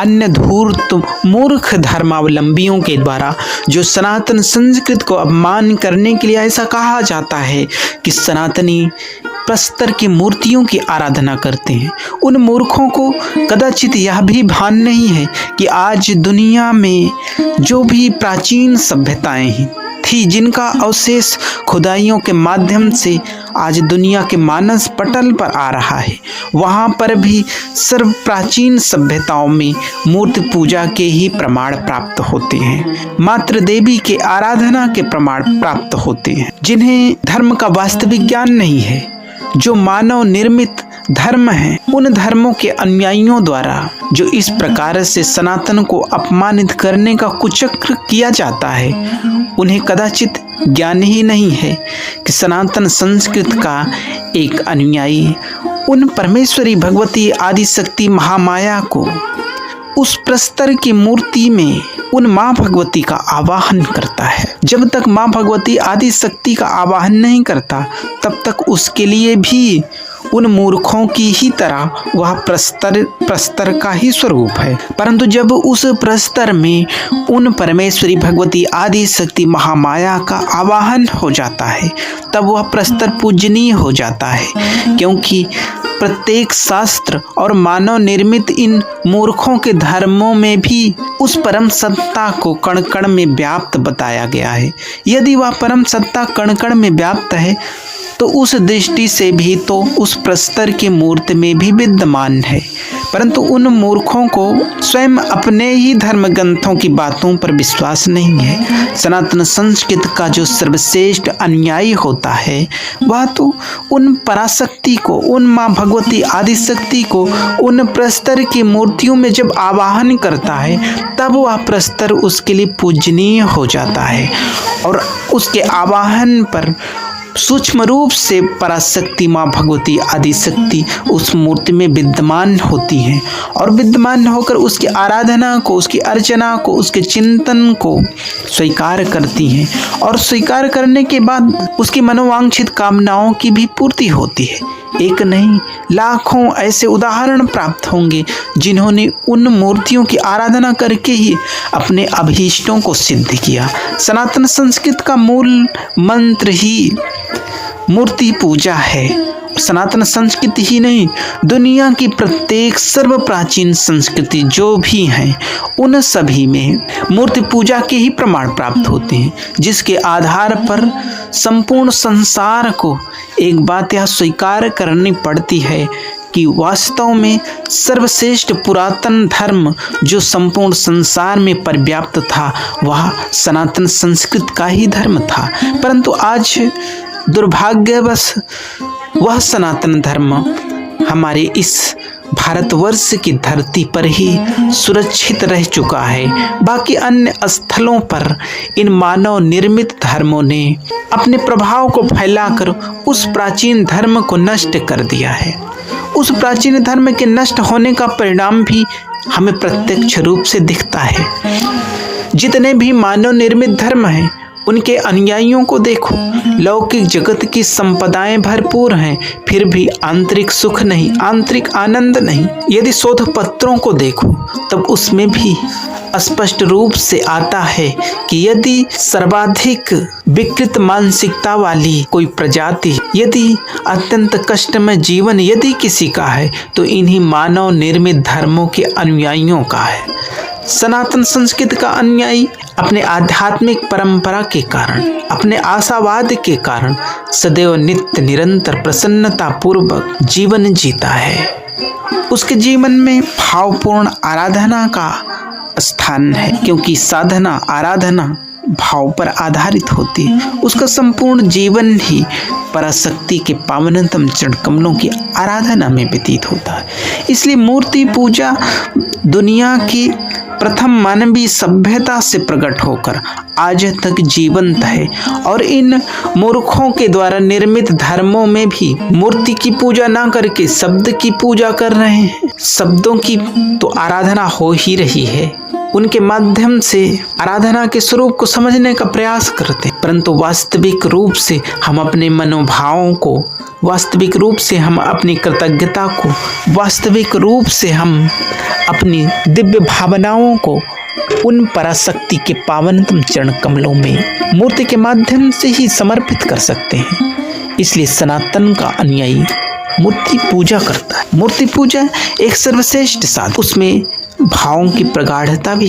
अन्य धूर्त मूर्ख धर्मावलंबियों के द्वारा जो सनातन संस्कृति को अपमान करने के लिए ऐसा कहा जाता है कि सनातनी प्रस्तर की मूर्तियों की आराधना करते हैं, उन मूर्खों को कदाचित यह भी भान नहीं है कि आज दुनिया में जो भी प्राचीन सभ्यताएं थी, जिनका अवशेष खुदाइयों के माध्यम से आज दुनिया के मानस पटल पर आ रहा है, वहाँ पर भी सर्व प्राचीन सभ्यताओं में मूर्ति पूजा के ही प्रमाण प्राप्त होते हैं, मातृ देवी के आराधना के प्रमाण प्राप्त होते हैं, जिन्हें धर्म का वास्तविक ज्ञान नहीं है। जो मानव निर्मित धर्म है, उन धर्मों के अनुयायियों द्वारा जो इस प्रकार से सनातन को अपमानित करने का कुचक्र किया जाता है, उन्हें कदाचित ज्ञान ही नहीं है कि सनातन संस्कृति का एक अनुयायी उन परमेश्वरी भगवती आदिशक्ति महामाया को उस प्रस्तर की मूर्ति में उन माँ भगवती का आवाहन करता है। जब तक माँ भगवती आदिशक्ति का आवाहन नहीं करता, तब तक उसके लिए भी उन मूर्खों की ही तरह वह प्रस्तर का ही स्वरूप है। परंतु जब उस प्रस्तर में उन परमेश्वरी भगवती आदिशक्ति महामाया का आवाहन हो जाता है, तब वह प्रस्तर पूजनीय हो जाता है, क्योंकि प्रत्येक शास्त्र और मानव निर्मित इन मूर्खों के धर्मों में भी उस परम सत्ता को कण कण में व्याप्त बताया गया है। यदि वह परम सत्ता कण कण में व्याप्त है, तो उस दृष्टि से भी तो उस प्रस्तर की मूर्ति में भी विद्यमान है। परंतु उन मूर्खों को स्वयं अपने ही धर्म ग्रंथों की बातों पर विश्वास नहीं है। सनातन संस्कृति का जो सर्वश्रेष्ठ अनुयायी होता है, वह तो उन पराशक्ति को, उन माँ भगवती आदिशक्ति को उन प्रस्तर की मूर्तियों में जब आवाहन करता है, तब वह प्रस्तर उसके लिए पूजनीय हो जाता है और उसके आवाहन पर सूक्ष्म रूप से पराशक्ति माँ भगवती आदिशक्ति उस मूर्ति में विद्यमान होती हैं और विद्यमान होकर उसकी आराधना को, उसकी अर्चना को, उसके चिंतन को स्वीकार करती हैं और स्वीकार करने के बाद उसकी मनोवांछित कामनाओं की भी पूर्ति होती है। एक नहीं, लाखों ऐसे उदाहरण प्राप्त होंगे जिन्होंने उन मूर्तियों की आराधना करके ही अपने अभीष्टों को सिद्ध किया। सनातन संस्कृति का मूल मंत्र ही मूर्ति पूजा है। सनातन संस्कृति ही नहीं, दुनिया की प्रत्येक सर्व प्राचीन संस्कृति जो भी हैं, उन सभी में मूर्ति पूजा के ही प्रमाण प्राप्त होते हैं, जिसके आधार पर संपूर्ण संसार को एक बात यह स्वीकार करनी पड़ती है कि वास्तव में सर्वश्रेष्ठ पुरातन धर्म जो संपूर्ण संसार में पर्याप्त था, वह सनातन संस्कृति का ही धर्म था। परंतु आज दुर्भाग्यवश वह सनातन धर्म हमारे इस भारतवर्ष की धरती पर ही सुरक्षित रह चुका है। बाकी अन्य स्थलों पर इन मानव निर्मित धर्मों ने अपने प्रभाव को फैलाकर उस प्राचीन धर्म को नष्ट कर दिया है। उस प्राचीन धर्म के नष्ट होने का परिणाम भी हमें प्रत्यक्ष रूप से दिखता है। जितने भी मानव निर्मित धर्म हैं, उनके अनुयायियों को देखो, लौकिक जगत की संपदाएं भरपूर हैं, फिर भी आंतरिक सुख नहीं, आंतरिक आनंद नहीं। यदि शोध पत्रों को देखो, तब उसमें भी स्पष्ट रूप से आता है कि यदि सर्वाधिक विकृत मानसिकता वाली कोई प्रजाति, यदि अत्यंत कष्टमय जीवन यदि किसी का है, तो इन्हीं मानव निर्मित धर्मों के अनुयायियों का है। सनातन संस्कृति का अनुयायी अपने आध्यात्मिक परंपरा के कारण, अपने आशावाद के कारण सदैव नित्य निरंतर प्रसन्नता पूर्वक जीवन जीता है। उसके जीवन में भावपूर्ण आराधना का स्थान है, क्योंकि साधना आराधना भाव पर आधारित होती है। उसका संपूर्ण जीवन ही पराशक्ति के पावनतम चरण कमलों की आराधना में व्यतीत होता है। इसलिए मूर्ति पूजा दुनिया की प्रथम मानवीय सभ्यता से प्रकट होकर आज तक जीवंत है और इन मूर्खों के द्वारा निर्मित धर्मों में भी मूर्ति की पूजा ना करके शब्द की पूजा कर रहे हैं। शब्दों की तो आराधना हो ही रही है, उनके माध्यम से आराधना के स्वरूप को समझने का प्रयास करते हैं, परंतु वास्तविक रूप से हम अपने मनोभावों को, वास्तविक रूप से हम अपनी कृतज्ञता को, वास्तविक रूप से हम अपनी दिव्य भावनाओं को उन पराशक्ति के पावनतम चरण कमलों में मूर्ति के माध्यम से ही समर्पित कर सकते हैं। इसलिए सनातन का अनुयायी मूर्ति पूजा करता है। मूर्ति पूजा एक सर्वश्रेष्ठ साधन, उसमें भावों की प्रगाढ़ता भी